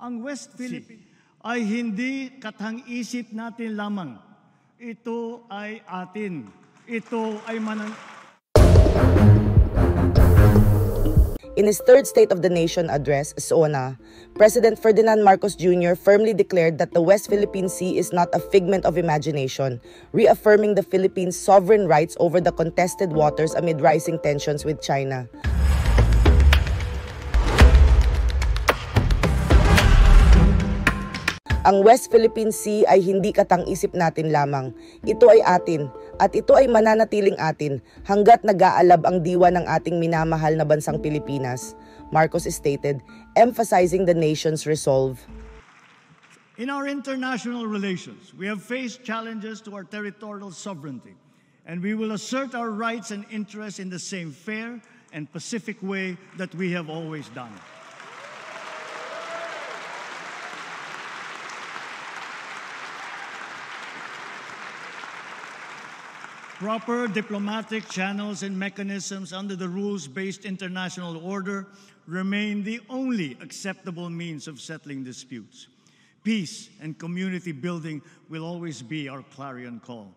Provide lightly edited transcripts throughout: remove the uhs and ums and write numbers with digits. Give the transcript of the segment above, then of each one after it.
Ang West Philippines ay hindi katang-isip natin lamang. Ito ay atin. Ito ay In his third State of the Nation address, SONA, President Ferdinand Marcos Jr. firmly declared that the West Philippine Sea is not a figment of imagination, reaffirming the Philippines' sovereign rights over the contested waters amid rising tensions with China. Ang West Philippine Sea ay hindi katang-isip natin lamang. Ito ay atin, at ito ay mananatiling atin hanggat nag-aalab ang diwa ng ating minamahal na bansang Pilipinas, Marcos stated, emphasizing the nation's resolve. In our international relations, we have faced challenges to our territorial sovereignty, and we will assert our rights and interests in the same fair and pacific way that we have always done. Proper diplomatic channels and mechanisms under the rules-based international order remain the only acceptable means of settling disputes. Peace and community building will always be our clarion call,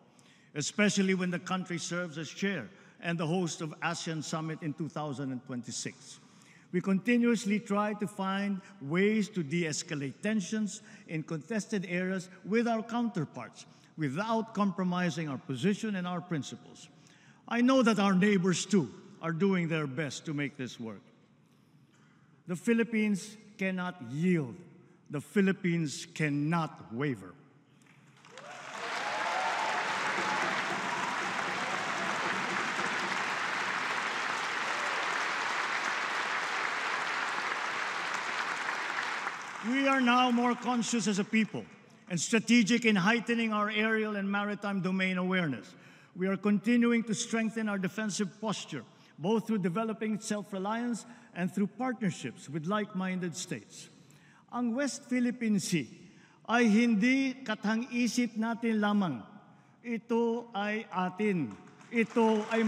especially when the country serves as chair and the host of ASEAN Summit in 2026. We continuously try to find ways to de-escalate tensions in contested areas with our counterparts, without compromising our position and our principles. I know that our neighbors, too, are doing their best to make this work. The Philippines cannot yield. The Philippines cannot waver. We are now more conscious as a people and strategic in heightening our aerial and maritime domain awareness. We are continuing to strengthen our defensive posture, both through developing self-reliance and through partnerships with like-minded states. Ang West Philippine Sea ay hindi katang-isip natin lamang. Ito ay atin. Ito ay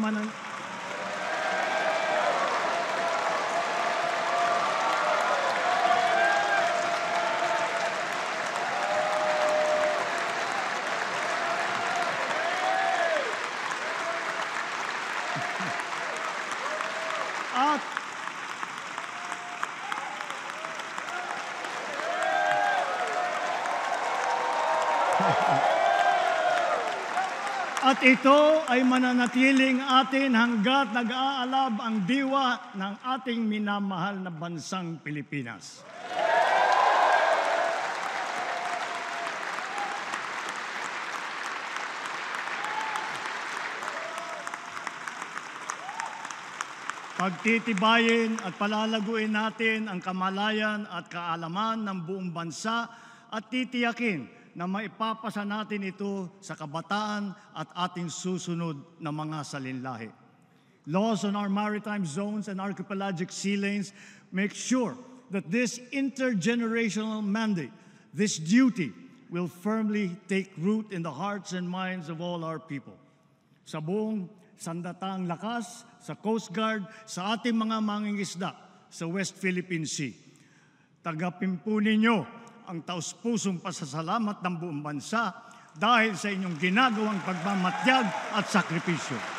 At ito ay mananatiling atin hanggat nag-aalab ang diwa ng ating minamahal na bansang Pilipinas. Pagtitibayin at palalaguin natin ang kamalayan at kaalaman ng buong bansa at titiyakin na maipapasa natin ito sa kabataan at ating susunod na mga salinlahi. Laws on our maritime zones and archipelagic sea lanes make sure that this intergenerational mandate, this duty, will firmly take root in the hearts and minds of all our people. Sa buong sandatang lakas, sa Coast Guard, sa ating mga mangingisda sa West Philippine Sea. Tagapin po ninyo ang taus-pusong pasasalamat ng buong bansa dahil sa inyong ginagawang pagmamatyag at sakripisyo.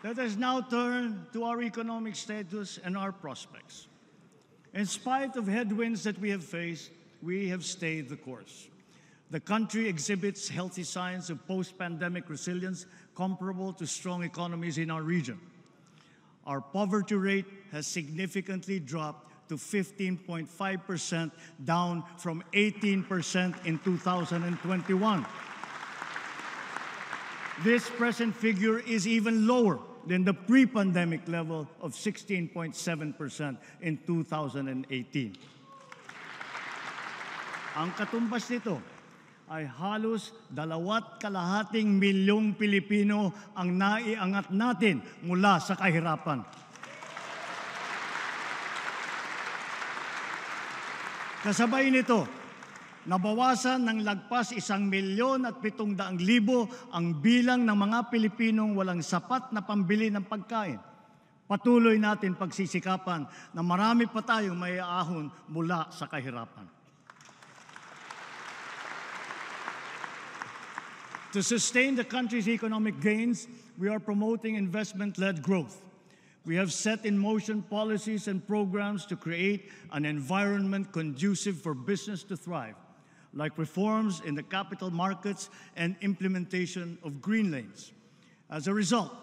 Let us now turn to our economic status and our prospects. In spite of headwinds that we have faced, we have stayed the course. The country exhibits healthy signs of post-pandemic resilience comparable to strong economies in our region. Our poverty rate has significantly dropped to 15.5%, down from 18% in 2021. This present figure is even lower than the pre-pandemic level of 16.7% in 2018. Ang katumbas nito ay halos 2.5 milyong Pilipino ang naiangat natin mula sa kahirapan. Kasabay nito, nabawasan ng lagpas 1,700,000 ang bilang ng mga Pilipinong walang sapat na pambili ng pagkain. Patuloy natin pagsisikapan na marami pa tayong maiaahon mula sa kahirapan. To sustain the country's economic gains, we are promoting investment-led growth. We have set in motion policies and programs to create an environment conducive for business to thrive, like reforms in the capital markets and implementation of green lanes. As a result,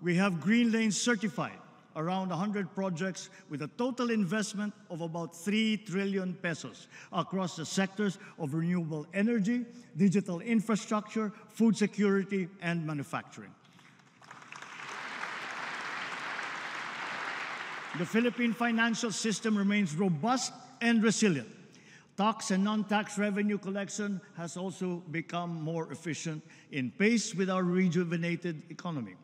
we have green lanes certified, around 100 projects with a total investment of about 3 trillion pesos across the sectors of renewable energy, digital infrastructure, food security, and manufacturing. The Philippine financial system remains robust and resilient. Tax and non-tax revenue collection has also become more efficient in pace with our rejuvenated economy.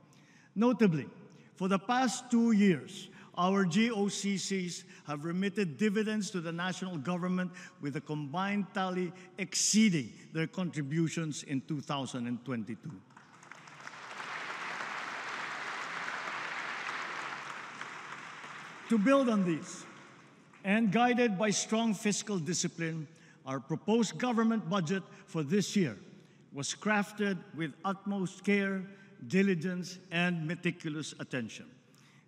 Notably, for the past 2 years, our GOCCs have remitted dividends to the national government with a combined tally exceeding their contributions in 2022. To build on these, and guided by strong fiscal discipline, our proposed government budget for this year was crafted with utmost care, diligence, and meticulous attention.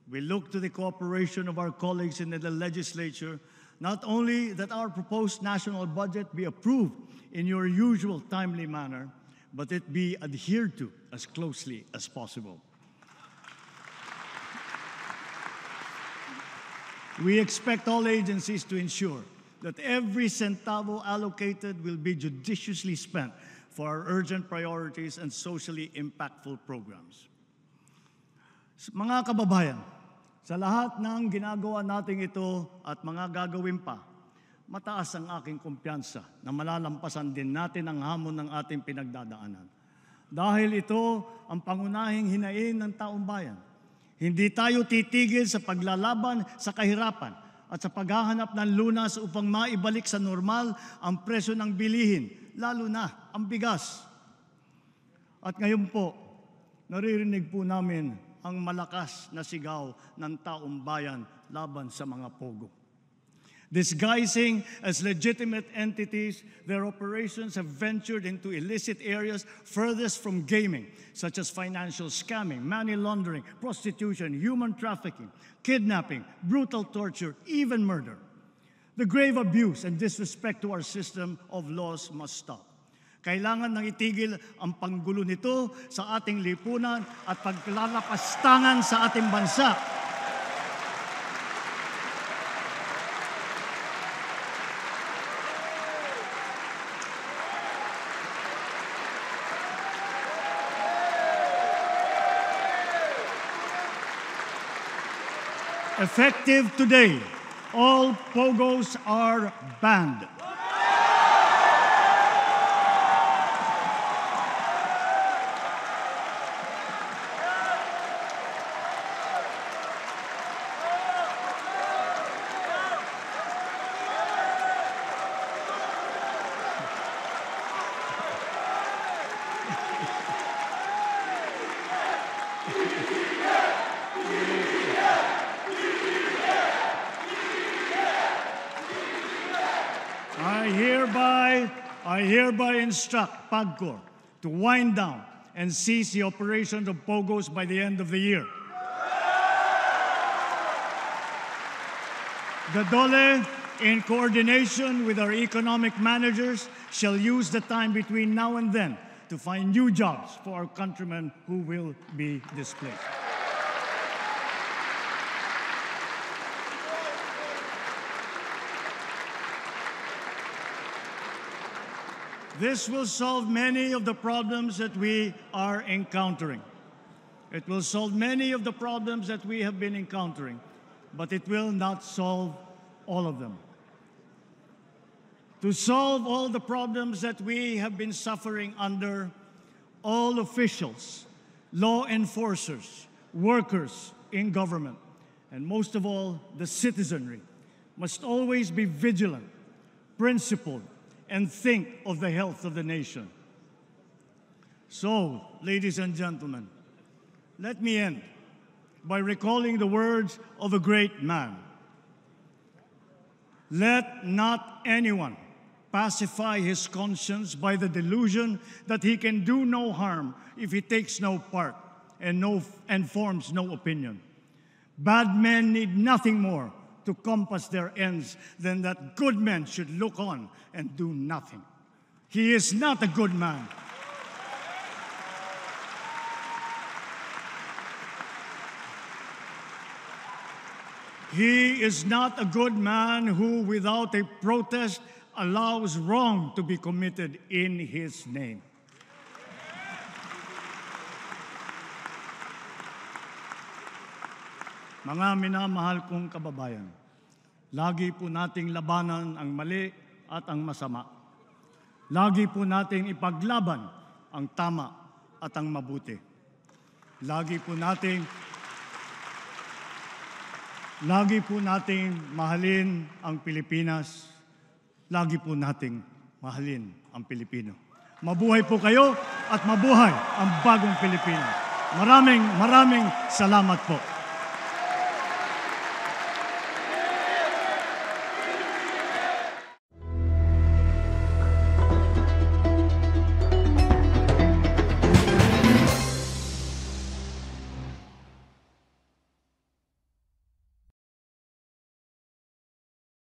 We look to the cooperation of our colleagues in the legislature, not only that our proposed national budget be approved in your usual timely manner, but it be adhered to as closely as possible. We expect all agencies to ensure that every centavo allocated will be judiciously spent for our urgent priorities and socially impactful programs. Mga kababayan, sa lahat ng ginagawa natin ito at mga gagawin pa, mataas ang aking kumpiyansa na malalampasan din natin ang hamon ng ating pinagdadaanan. Dahil ito ang pangunahing hinaing ng taong bayan. Hindi tayo titigil sa paglalaban sa kahirapan at sa paghahanap ng lunas upang maibalik sa normal ang presyo ng bilihin, lalo na ang bigas. At ngayon po, naririnig po namin ang malakas na sigaw ng taong bayan laban sa mga pogo. Disguising as legitimate entities, their operations have ventured into illicit areas furthest from gaming, such as financial scamming, money laundering, prostitution, human trafficking, kidnapping, brutal torture, even murder. The grave abuse and disrespect to our system of laws must stop. Kailangan nang itigil ang panggulo nito sa ating lipunan at paglalapastangan sa ating bansa. Effective today, all pogos are banned. I hereby instruct PAGCOR to wind down and cease the operations of POGOs by the end of the year. The DOLE, in coordination with our economic managers, shall use the time between now and then to find new jobs for our countrymen who will be displaced. This will solve many of the problems that we are encountering. It will solve many of the problems that we have been encountering, but it will not solve all of them. to solve all the problems that we have been suffering under, all officials, law enforcers, workers in government, and most of all, the citizenry, must always be vigilant, principled, and think of the health of the nation. So, ladies and gentlemen, let me end by recalling the words of a great man. Let not anyone pacify his conscience by the delusion that he can do no harm if he takes no part and forms no opinion. Bad men need nothing more to compass their ends than that good men should look on and do nothing. He is not a good man. He is not a good man who, without a protest, allows wrong to be committed in his name. Mga minamahal kong kababayan, lagi po nating labanan ang mali at ang masama. Lagi po nating ipaglaban ang tama at ang mabuti. Lagi po nating mahalin ang Pilipinas. Lagi po nating mahalin ang Pilipino. Mabuhay po kayo at mabuhay ang bagong Pilipinas. Maraming salamat po.